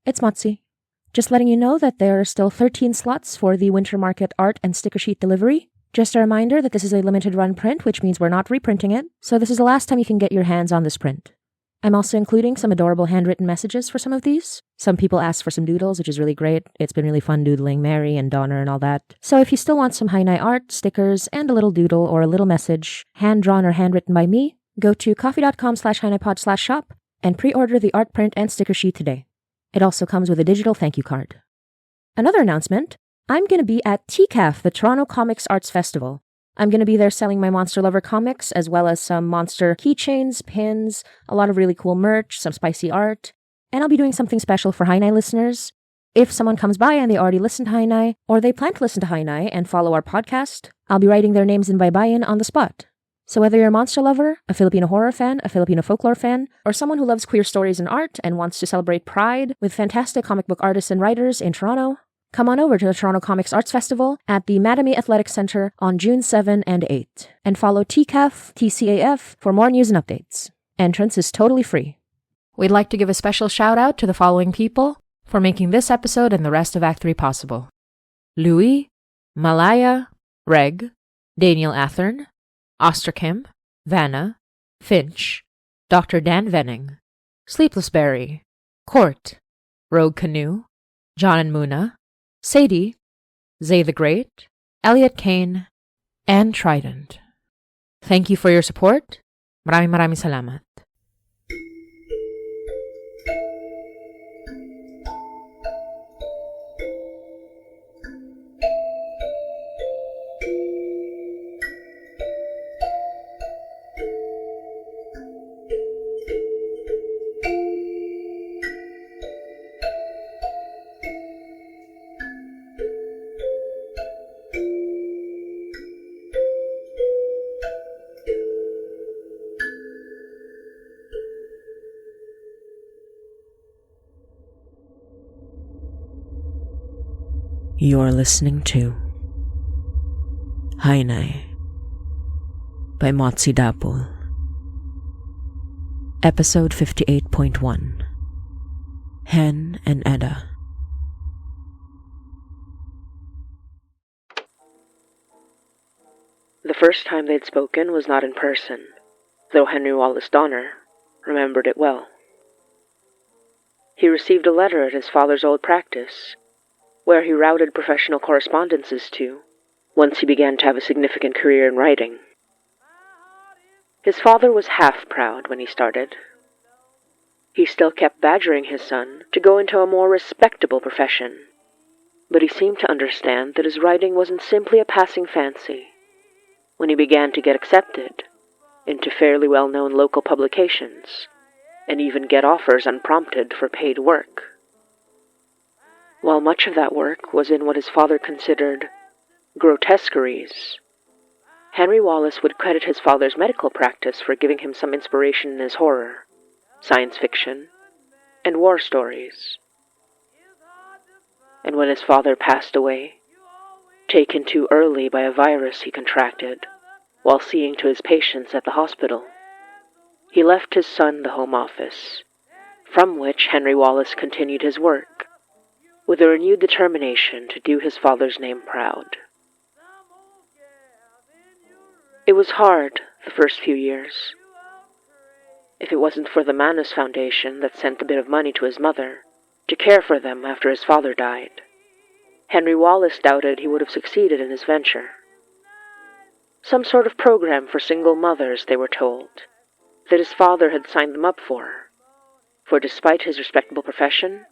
It's Motzie. Just letting you know that there are still 13 slots for the Winter Market art and sticker sheet delivery. Just a reminder that this is a limited run print, which means we're not reprinting it, so this is the last time you can get your hands on this print. I'm also including some adorable handwritten messages for some of these. Some people asked for some doodles, which is really great. It's been really fun doodling Mary and Donna and all that. So if you still want some Hainai art, stickers, and a little doodle or a little message, hand-drawn or handwritten by me, go to coffee.com/Hainaipod/shop and pre-order the art print and sticker sheet today. It also comes with a digital thank you card. Another announcement, I'm going to be at TCAF, the Toronto Comics Arts Festival. I'm going to be there selling my Monster Lover comics, as well as some monster keychains, pins, a lot of really cool merch, some spicy art, and I'll be doing something special for Hainai listeners. If someone comes by and they already listen to Hainai, or they plan to listen to Hainai and follow our podcast, I'll be writing their names in bye-bye-in on the spot. So whether you're a monster lover, a Filipino horror fan, a Filipino folklore fan, or someone who loves queer stories and art and wants to celebrate Pride with fantastic comic book artists and writers in Toronto, come on over to the Toronto Comics Arts Festival at the Mattamy Athletic Centre on June 7 and 8, and follow TCAF, TCAF for more news and updates. Entrance is totally free. We'd like to give a special shout out to the following people for making this episode and the rest of Act 3 possible. Louis, Malaya, Reg, Daniel Athern, Osterkim, Vanna, Finch, Dr. Dan Venning, Sleepless Berry, Court, Rogue Canoe, John and Muna, Sadie, Zay the Great, Elliot Kane, and Trident. Thank you for your support. Maraming salamat. You're listening to Hainai by Motzie Dapul. Episode 58.1 Hen and Eda. The first time they'd spoken was not in person, though Henry Wallace Donner remembered it well. He received a letter at his father's old practice, where he routed professional correspondences to, once he began to have a significant career in writing. His father was half proud when he started. He still kept badgering his son to go into a more respectable profession, but he seemed to understand that his writing wasn't simply a passing fancy when he began to get accepted into fairly well-known local publications and even get offers unprompted for paid work. While much of that work was in what his father considered grotesqueries, Henry Wallace would credit his father's medical practice for giving him some inspiration in his horror, science fiction, and war stories. And when his father passed away, taken too early by a virus he contracted while seeing to his patients at the hospital, he left his son the home office, from which Henry Wallace continued his work, with a renewed determination to do his father's name proud. It was hard the first few years. If it wasn't for the Manus Foundation that sent a bit of money to his mother to care for them after his father died, Henry Wallace doubted he would have succeeded in his venture. Some sort of program for single mothers, they were told, that his father had signed them up for despite his respectable profession,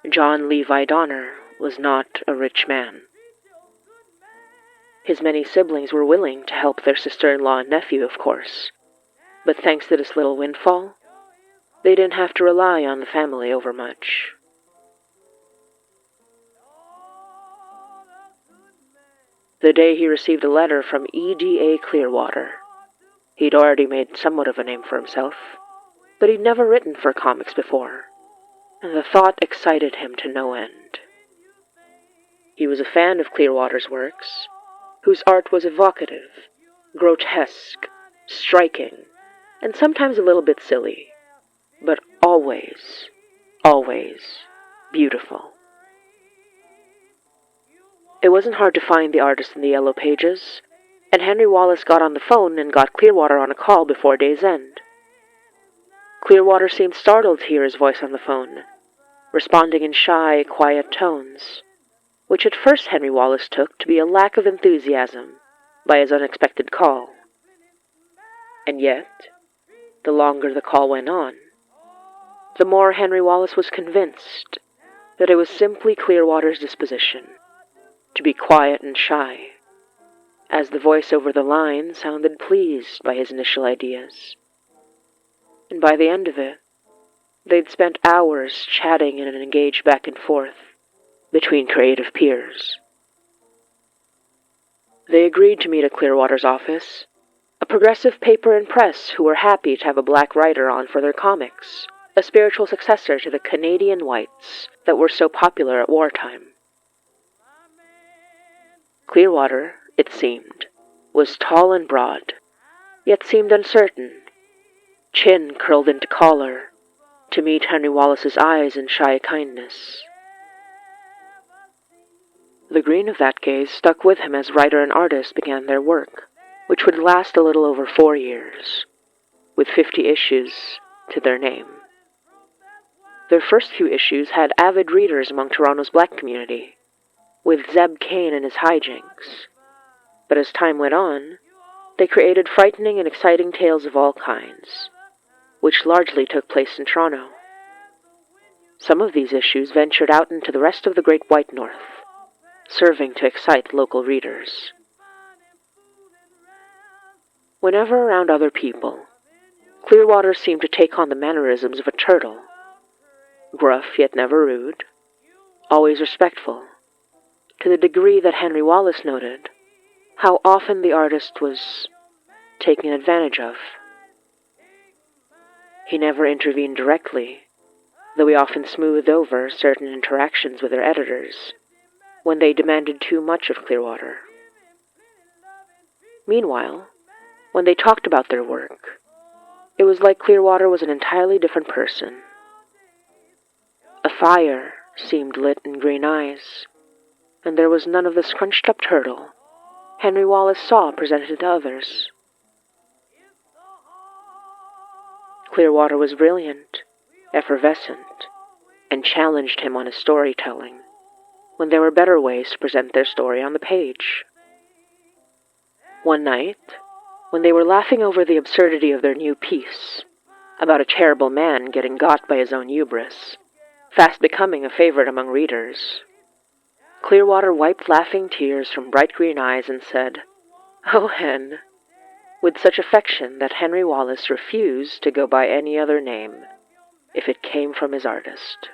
John Levi Donner was not a rich man. His many siblings were willing to help their sister-in-law and nephew, of course, but thanks to this little windfall, they didn't have to rely on the family overmuch. The day he received a letter from Eda Clearwater, he'd already made somewhat of a name for himself, but he'd never written for comics before, and the thought excited him to no end. He was a fan of Clearwater's works, whose art was evocative, grotesque, striking, and sometimes a little bit silly, but always, always beautiful. It wasn't hard to find the artist in the Yellow Pages, and Henry Wallace got on the phone and got Clearwater on a call before day's end. Clearwater seemed startled to hear his voice on the phone, responding in shy, quiet tones, which at first Henry Wallace took to be a lack of enthusiasm by his unexpected call. And yet, the longer the call went on, the more Henry Wallace was convinced that it was simply Clearwater's disposition to be quiet and shy, as the voice over the line sounded pleased by his initial ideas. And by the end of it, they'd spent hours chatting in an engaged back and forth between creative peers. They agreed to meet at Clearwater's office, a progressive paper and press who were happy to have a black writer on for their comics, a spiritual successor to the Canadian whites that were so popular at wartime. Clearwater, it seemed, was tall and broad, yet seemed uncertain, chin curled into collar, to meet Henry Wallace's eyes in shy kindness. The green of that gaze stuck with him as writer and artist began their work, which would last a little over 4 years, with 50 issues to their name. Their first few issues had avid readers among Toronto's black community, with Zeb Kane and his hijinks. But as time went on, they created frightening and exciting tales of all kinds, which largely took place in Toronto. Some of these issues ventured out into the rest of the Great White North, serving to excite local readers. Whenever around other people, Clearwater seemed to take on the mannerisms of a turtle, gruff yet never rude, always respectful, to the degree that Henry Wallace noted how often the artist was taken advantage of. He never intervened directly, though he often smoothed over certain interactions with their editors when they demanded too much of Clearwater. Meanwhile, when they talked about their work, it was like Clearwater was an entirely different person. A fire seemed lit in green eyes, and there was none of the scrunched-up turtle Henry Wallace saw presented to others. Clearwater was brilliant, effervescent, and challenged him on his storytelling, when there were better ways to present their story on the page. One night, when they were laughing over the absurdity of their new piece, about a terrible man getting got by his own hubris, fast becoming a favorite among readers, Clearwater wiped laughing tears from bright green eyes and said, "Oh, Hen," with such affection that Henry Wallace refused to go by any other name if it came from his artist.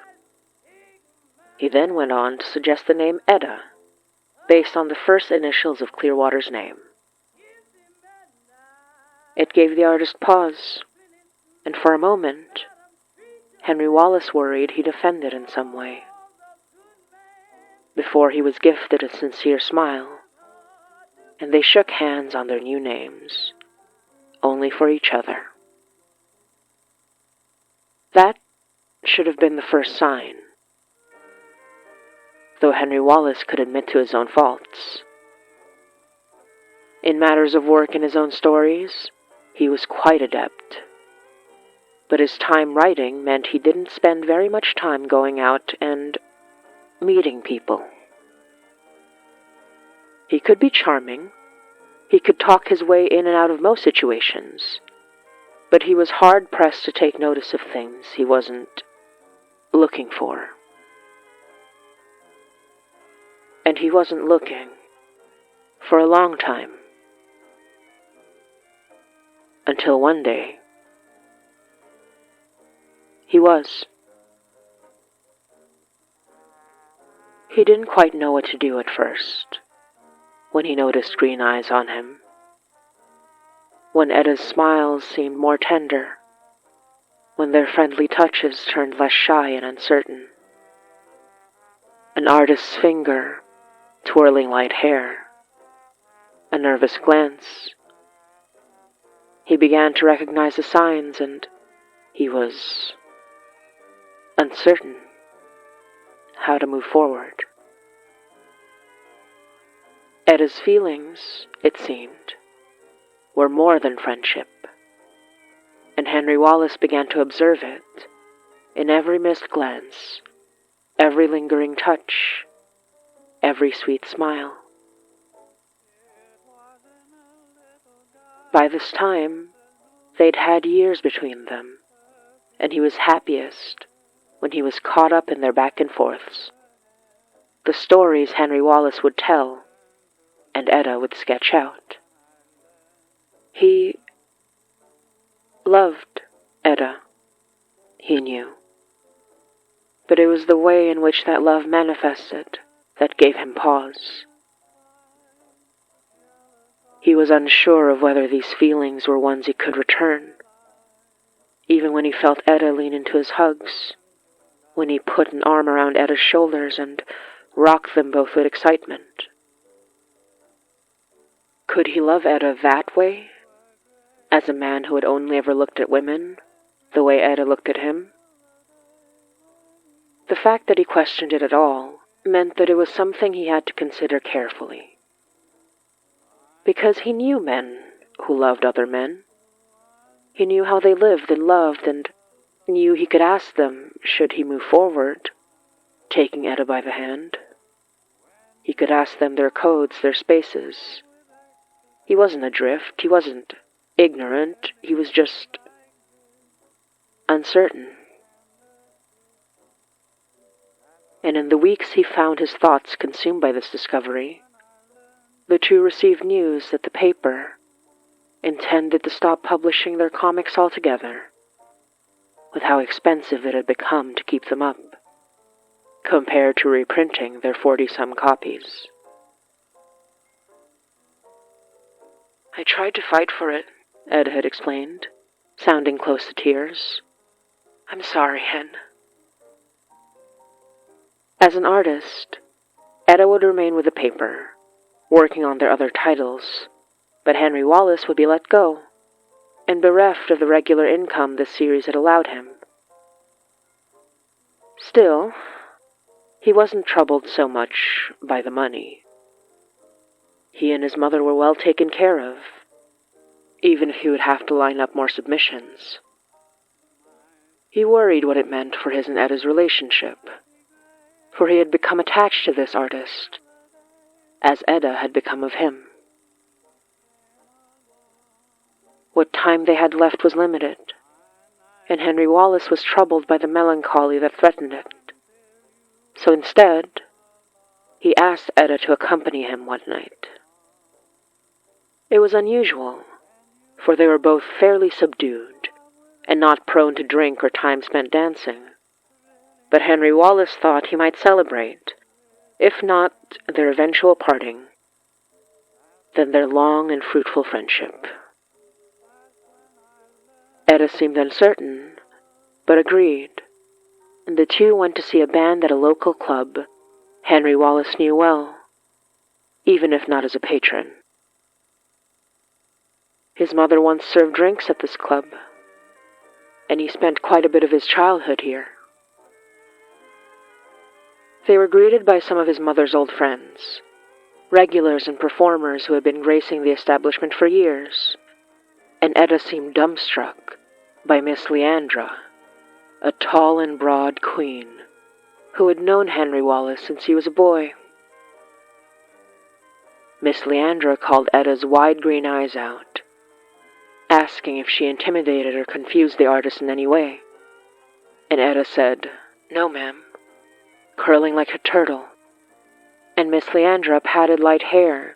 He then went on to suggest the name Eda, based on the first initials of Clearwater's name. It gave the artist pause, and for a moment, Henry Wallace worried he'd offended in some way, before he was gifted a sincere smile, and they shook hands on their new names, only for each other. That should have been the first sign, though Henry Wallace could admit to his own faults. In matters of work in his own stories, he was quite adept, but his time writing meant he didn't spend very much time going out and meeting people. He could be charming, he could talk his way in and out of most situations, but he was hard-pressed to take notice of things he wasn't looking for. And he wasn't looking for a long time. Until one day, he was. He didn't quite know what to do at first, when he noticed green eyes on him, when Eda's smiles seemed more tender, when their friendly touches turned less shy and uncertain. An artist's finger twirling light hair, a nervous glance. He began to recognize the signs, and he was uncertain. how to move forward. Eda's feelings, it seemed, were more than friendship, and Henry Wallace began to observe it in every missed glance, every lingering touch, every sweet smile. By this time, they'd had years between them, and he was happiest when he was caught up in their back and forths, the stories Henry Wallace would tell and Eda would sketch out. He loved Eda, he knew, but it was the way in which that love manifested that gave him pause. He was unsure of whether these feelings were ones he could return, even when he felt Eda lean into his hugs, when he put an arm around Eda's shoulders and rocked them both with excitement. Could he love Eda that way, as a man who had only ever looked at women the way Eda looked at him? The fact that he questioned it at all meant that it was something he had to consider carefully. Because he knew men who loved other men. He knew how they lived and loved, and knew he could ask them should he move forward, taking Eda by the hand. He could ask them their codes, their spaces. He wasn't adrift, he wasn't ignorant, he was just uncertain. And in the weeks he found his thoughts consumed by this discovery, the two received news that the paper intended to stop publishing their comics altogether, with how expensive it had become to keep them up, compared to reprinting their 40-some copies. "I tried to fight for it," Eda had explained, sounding close to tears. "I'm sorry, Hen." As an artist, Eda would remain with the paper, working on their other titles, but Henry Wallace would be let go, and bereft of the regular income this series had allowed him. Still, he wasn't troubled so much by the money. He and his mother were well taken care of, even if he would have to line up more submissions. He worried what it meant for his and Eda's relationship, for he had become attached to this artist, as Eda had become of him. What time they had left was limited, and Henry Wallace was troubled by the melancholy that threatened it. So instead, he asked Eda to accompany him one night. It was unusual, for they were both fairly subdued, and not prone to drink or time spent dancing. But Henry Wallace thought he might celebrate, if not their eventual parting, then their long and fruitful friendship. Eda seemed uncertain, but agreed, and the two went to see a band at a local club Henry Wallace knew well, even if not as a patron. His mother once served drinks at this club, and he spent quite a bit of his childhood here. They were greeted by some of his mother's old friends, regulars and performers who had been gracing the establishment for years, and Eda seemed dumbstruck by Miss Leandra, a tall and broad queen who had known Henry Wallace since he was a boy. Miss Leandra called Eda's wide green eyes out, asking if she intimidated or confused the artist in any way, and Eda said, "No, ma'am," curling like a turtle, and Miss Leandra patted light hair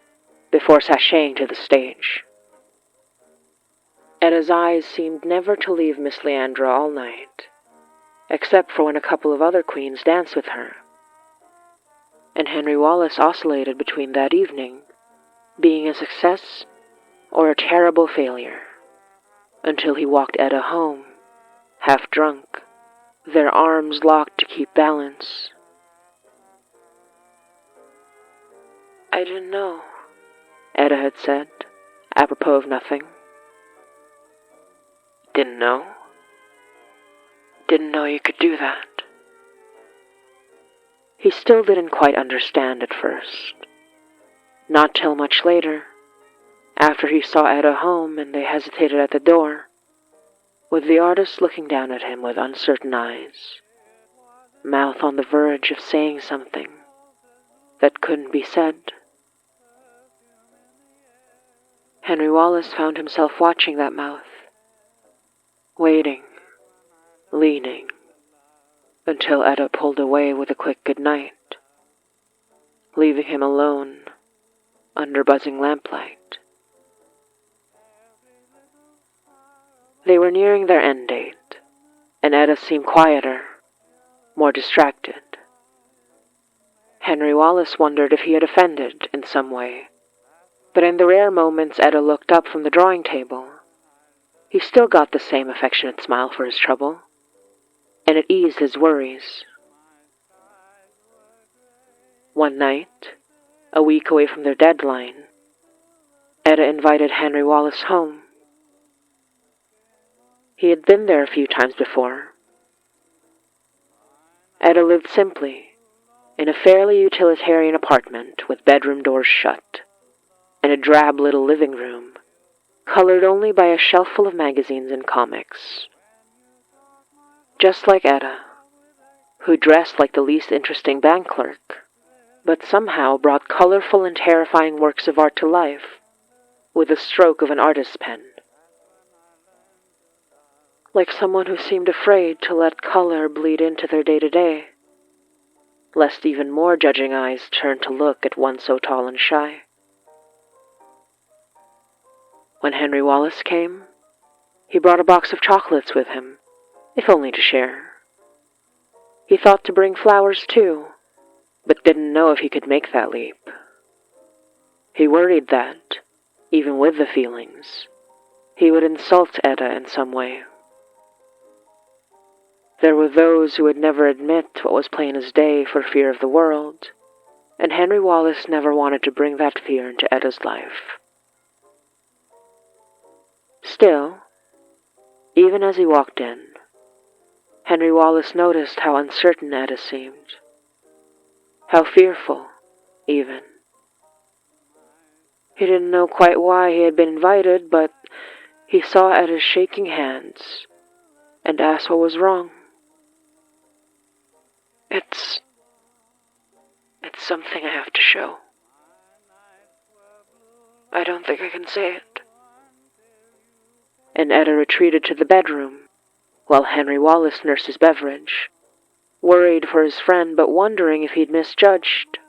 before sashaying to the stage. Eda's eyes seemed never to leave Miss Leandra all night, except for when a couple of other queens danced with her. And Henry Wallace oscillated between that evening being a success or a terrible failure, until he walked Eda home, half drunk, their arms locked to keep balance. "I didn't know," Eda had said, apropos of nothing. "Didn't know? Didn't know you could do that." He still didn't quite understand at first. Not till much later, after he saw Eda home and they hesitated at the door, with the artist looking down at him with uncertain eyes, mouth on the verge of saying something that couldn't be said. Henry Wallace found himself watching that mouth, waiting, leaning, until Eda pulled away with a quick goodnight, leaving him alone under buzzing lamplight. They were nearing their end date, and Eda seemed quieter, more distracted. Henry Wallace wondered if he had offended in some way, but in the rare moments Eda looked up from the drawing table, he still got the same affectionate smile for his trouble, and it eased his worries. One night, a week away from their deadline, Eda invited Henry Wallace home. He had been there a few times before. Eda lived simply, in a fairly utilitarian apartment with bedroom doors shut, and a drab little living room, colored only by a shelf full of magazines and comics. Just like Eda, who dressed like the least interesting bank clerk, but somehow brought colorful and terrifying works of art to life with the stroke of an artist's pen. Like someone who seemed afraid to let color bleed into their day-to-day, lest even more judging eyes turn to look at one so tall and shy. When Henry Wallace came, he brought a box of chocolates with him, if only to share. He thought to bring flowers too, but didn't know if he could make that leap. He worried that, even with the feelings, he would insult Eda in some way. There were those who would never admit what was plain as day for fear of the world, and Henry Wallace never wanted to bring that fear into Eda's life. Still, even as he walked in, Henry Wallace noticed how uncertain Eda seemed, how fearful, even. He didn't know quite why he had been invited, but he saw Eda's shaking hands and asked what was wrong. It's something I have to show. I don't think I can say it. And Eda retreated to the bedroom, while Henry Wallace nursed his beverage, worried for his friend but wondering if he'd misjudged.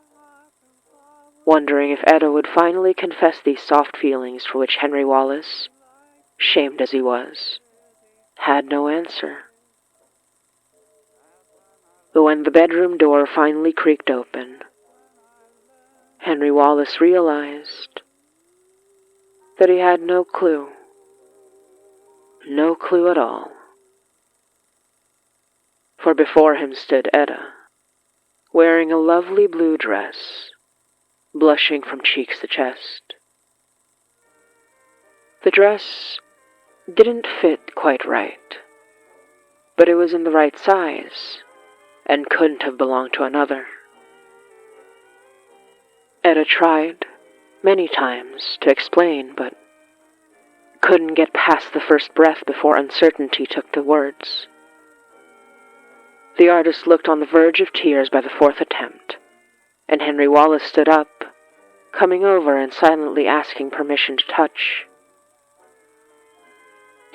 Wondering if Eda would finally confess these soft feelings for which Henry Wallace, shamed as he was, had no answer. But when the bedroom door finally creaked open, Henry Wallace realized that he had no clue. No clue at all. For before him stood Eda, wearing a lovely blue dress, blushing from cheeks to chest. The dress didn't fit quite right, but it was in the right size, and couldn't have belonged to another. Eda tried, many times, to explain, but couldn't get past the first breath before uncertainty took the words. The artist looked on the verge of tears by the fourth attempt, and Henry Wallace stood up, coming over and silently asking permission to touch.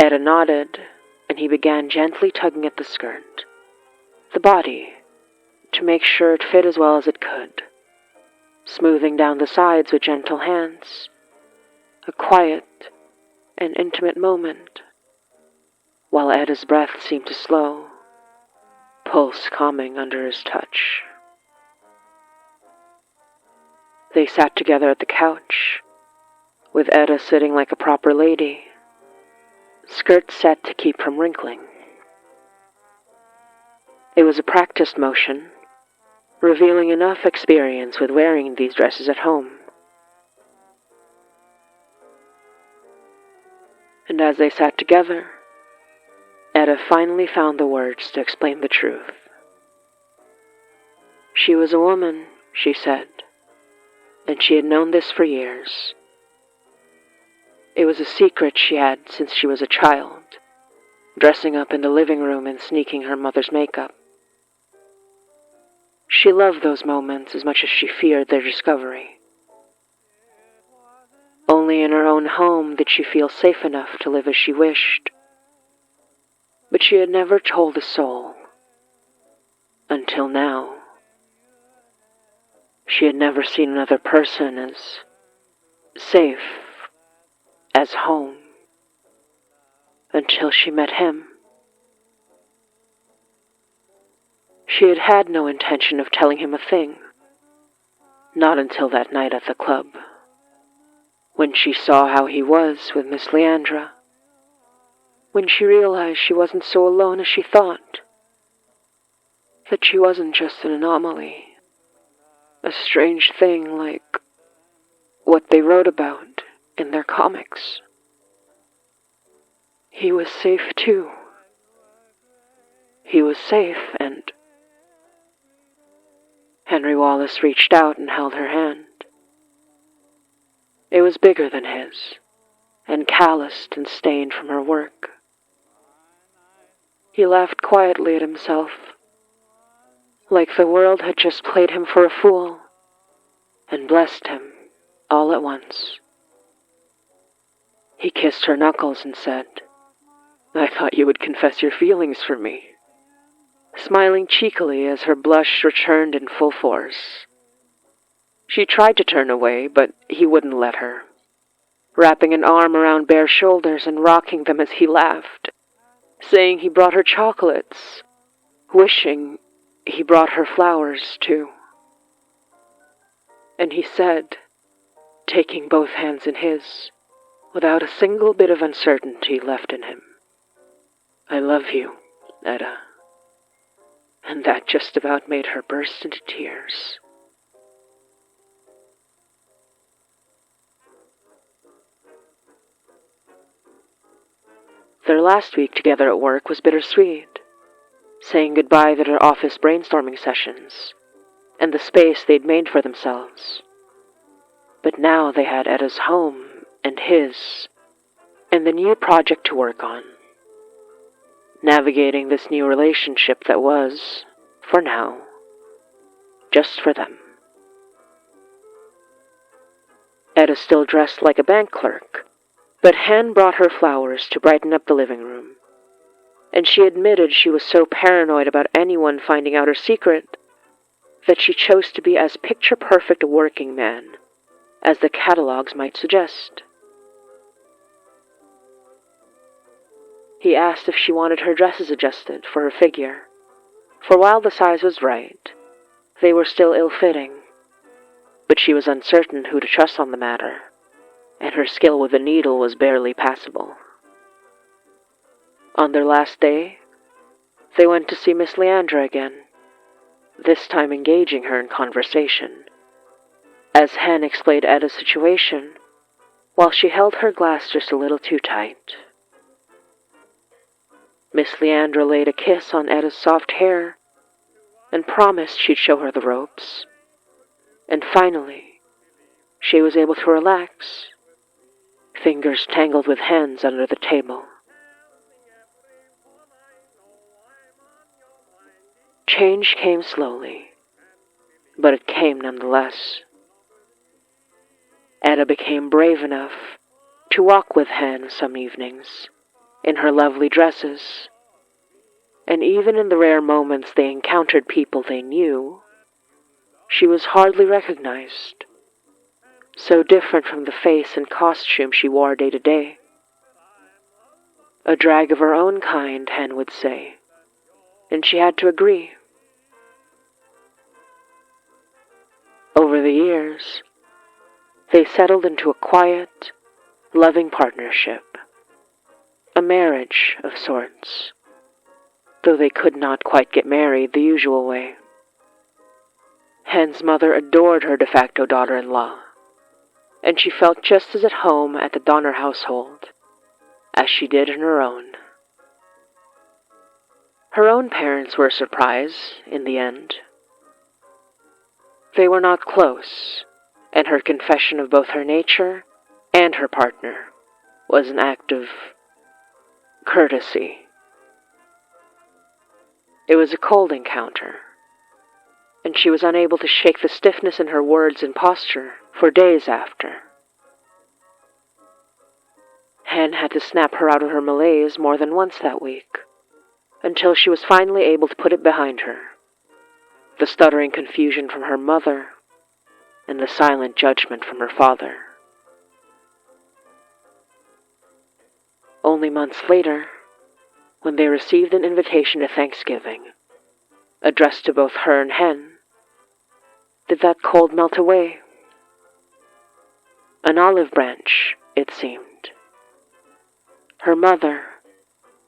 Eda nodded, and he began gently tugging at the skirt, the body, to make sure it fit as well as it could, smoothing down the sides with gentle hands. A quiet and intimate moment, while Eda's breath seemed to slow, pulse calming under his touch. They sat together at the couch, with Eda sitting like a proper lady, skirt set to keep from wrinkling. It was a practiced motion, revealing enough experience with wearing these dresses at home. And as they sat together, Eda finally found the words to explain the truth. She She was a woman, she said, and she had known this for years. It was a secret she had since she was a child, dressing up in the living room and sneaking her mother's makeup. She loved those moments as much as she feared their discovery. Only in her own home did she feel safe enough to live as she wished. But she had never told a soul. Until now. She had never seen another person as safe as home. Until she met him. She had had no intention of telling him a thing. Not until that night at the club. When she saw how he was with Miss Leandra. When she realized she wasn't so alone as she thought. That she wasn't just an anomaly. A strange thing like what they wrote about in their comics. He was safe too. He was safe, and Henry Wallace reached out and held her hand. It was bigger than his, and calloused and stained from her work. He laughed quietly at himself, like the world had just played him for a fool, and blessed him all at once. He kissed her knuckles and said, "I thought you would confess your feelings for me," smiling cheekily as her blush returned in full force. She tried to turn away, but he wouldn't let her, wrapping an arm around bare shoulders and rocking them as he laughed, saying he brought her chocolates, wishing he brought her flowers too. And he said, taking both hands in his, without a single bit of uncertainty left in him, "I love you, Eda." And that just about made her burst into tears. Their last week together at work was bittersweet, saying goodbye to their office brainstorming sessions and the space they'd made for themselves. But now they had Eda's home and his, and the new project to work on. Navigating this new relationship that was, for now, just for them. Eda still dressed like a bank clerk, but Hen brought her flowers to brighten up the living room, and she admitted she was so paranoid about anyone finding out her secret that she chose to be as picture-perfect a working man as the catalogs might suggest. He asked if she wanted her dresses adjusted for her figure, for while the size was right, they were still ill-fitting, but she was uncertain who to trust on the matter, and her skill with the needle was barely passable. On their last day, they went to see Miss Leandra again, this time engaging her in conversation, as Hen explained Eda's situation, while she held her glass just a little too tight. Miss Leandra laid a kiss on Eda's soft hair, and promised she'd show her the ropes, and finally, she was able to relax, fingers tangled with Hen's under the table. Change came slowly, but it came nonetheless. Eda became brave enough to walk with Hen some evenings, in her lovely dresses, and even in the rare moments they encountered people they knew, she was hardly recognized, so different from the face and costume she wore day to day. A drag of her own kind, Hen would say, and she had to agree. Over the years, they settled into a quiet, loving partnership, a marriage of sorts, though they could not quite get married the usual way. Hen's mother adored her de facto daughter-in-law, and she felt just as at home at the Donner household as she did in her own. Her own parents were a surprise, in the end. They were not close, and her confession of both her nature and her partner was an act of courtesy. It was a cold encounter, and she was unable to shake the stiffness in her words and posture for days after. Hen had to snap her out of her malaise more than once that week, until she was finally able to put it behind her. The stuttering confusion from her mother, and the silent judgment from her father. Only months later, when they received an invitation to Thanksgiving, addressed to both her and Hen, did that cold melt away. An olive branch, it seemed. Her mother,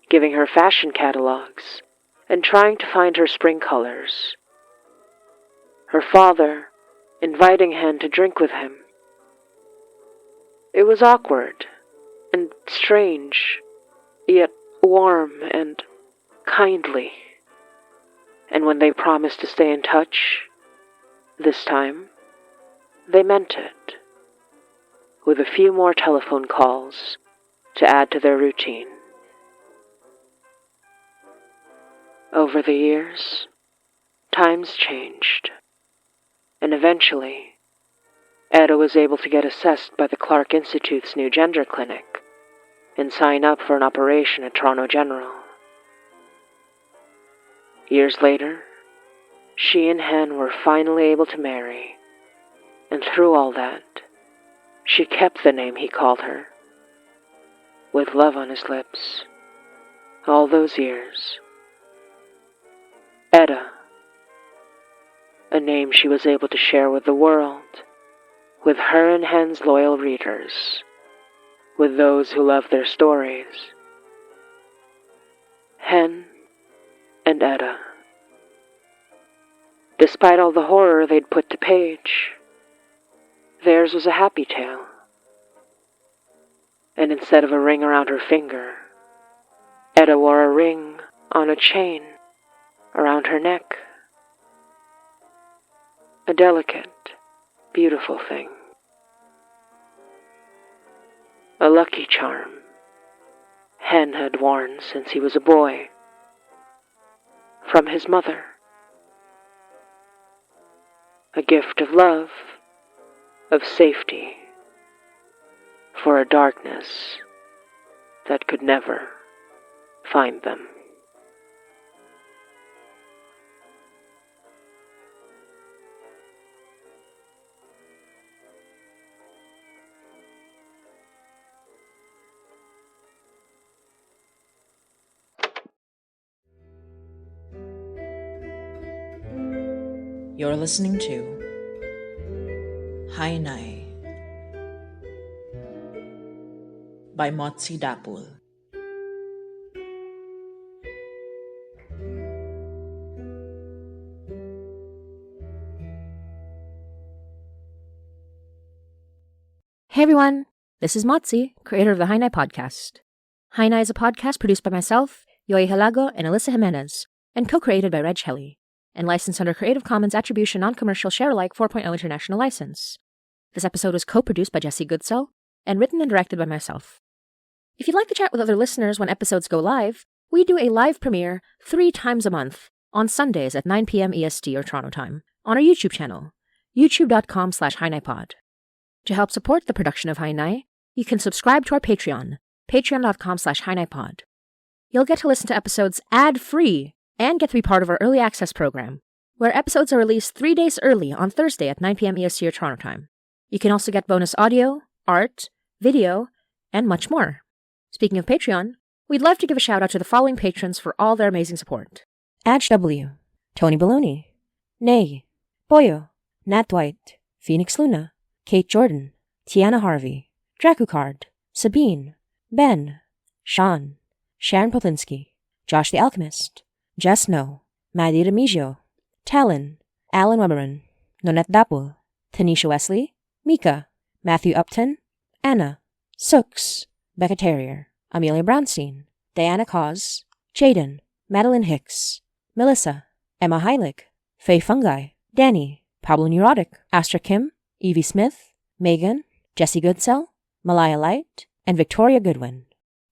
giving her fashion catalogs and trying to find her spring colors. Her father, inviting Hen to drink with him. It was awkward and strange, yet warm and kindly. And when they promised to stay in touch, this time, they meant it, with a few more telephone calls to add to their routine. Over the years, times changed, and eventually, Eda was able to get assessed by the Clark Institute's new gender clinic and sign up for an operation at Toronto General. Years later, she and Hen were finally able to marry, and through all that, she kept the name he called her, with love on his lips, all those years. Eda, a name she was able to share with the world, with her and Hen's loyal readers, with those who love their stories. Hen and Eda. Despite all the horror they'd put to page, theirs was a happy tale. And instead of a ring around her finger, Eda wore a ring on a chain around her neck. A delicate, beautiful thing. A lucky charm Hen had worn since he was a boy, from his mother. A gift of love, of safety, for a darkness that could never find them. You're listening to Hen and Eda by Motzie Dapul. Hey everyone, this is Motzie, creator of the Hen and Eda podcast. Hen and Eda is a podcast produced by myself, Yoy Halago, and Alyssa Jimenez, and co-created by Reg Helly, and licensed under Creative Commons Attribution Non-Commercial Share-alike 4.0 International License. This episode was co-produced by Jesse Goodsell, and written and directed by myself. If you'd like to chat with other listeners when episodes go live, we do a live premiere 3 times a month, on Sundays at 9 p.m. EST or Toronto time, on our YouTube channel, youtube.com/HenandEdaPod. To help support the production of Hen and Eda, you can subscribe to our Patreon, patreon.com/HenandEdaPod. You'll get to listen to episodes ad-free and get to be part of our early access program, where episodes are released 3 days early on Thursday at 9 p.m. EST or Toronto time. You can also get bonus audio, art, video, and much more. Speaking of Patreon, we'd love to give a shout out to the following patrons for all their amazing support. Adge W, Tony Baloney, Nay, Boyo, Nat Dwight, Phoenix Luna, Kate Jordan, Tiana Harvey, Dracukard, Sabine, Ben, Sean, Sharon Poplinsky, Josh the Alchemist, Jess No, Maddie Remigio, Talon, Alan Weberman, Nonette Dapul, Tanisha Wesley, Mika, Matthew Upton, Anna, Sooks, Becca Terrier, Amelia Brownstein, Diana Cause, Jaden, Madeline Hicks, Melissa, Emma Heilig, Faye Fungi, Danny, Pablo Neurotic, Astra Kim, Evie Smith, Megan, Jessie Goodsell, Malaya Light, and Victoria Goodwin.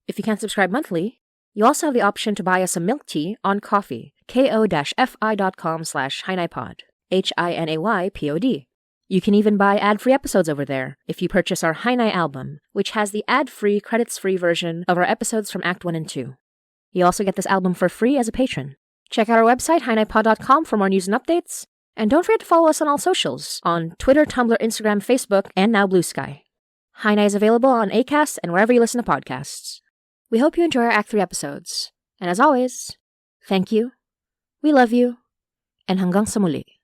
If you can't subscribe monthly, you also have the option to buy us some milk tea on Ko-fi, ko-fi.com/HinaiPod, HINAYPOD. You can even buy ad-free episodes over there if you purchase our Hinai album, which has the ad-free, credits-free version of our episodes from Act 1 and 2. You also get this album for free as a patron. Check out our website, hinaipod.com, for more news and updates. And don't forget to follow us on all socials, on Twitter, Tumblr, Instagram, Facebook, and now Blue Sky. Hinai is available on Acast and wherever you listen to podcasts. We hope you enjoy our Act 3 episodes. And as always, thank you, we love you, and hanggang sa muli.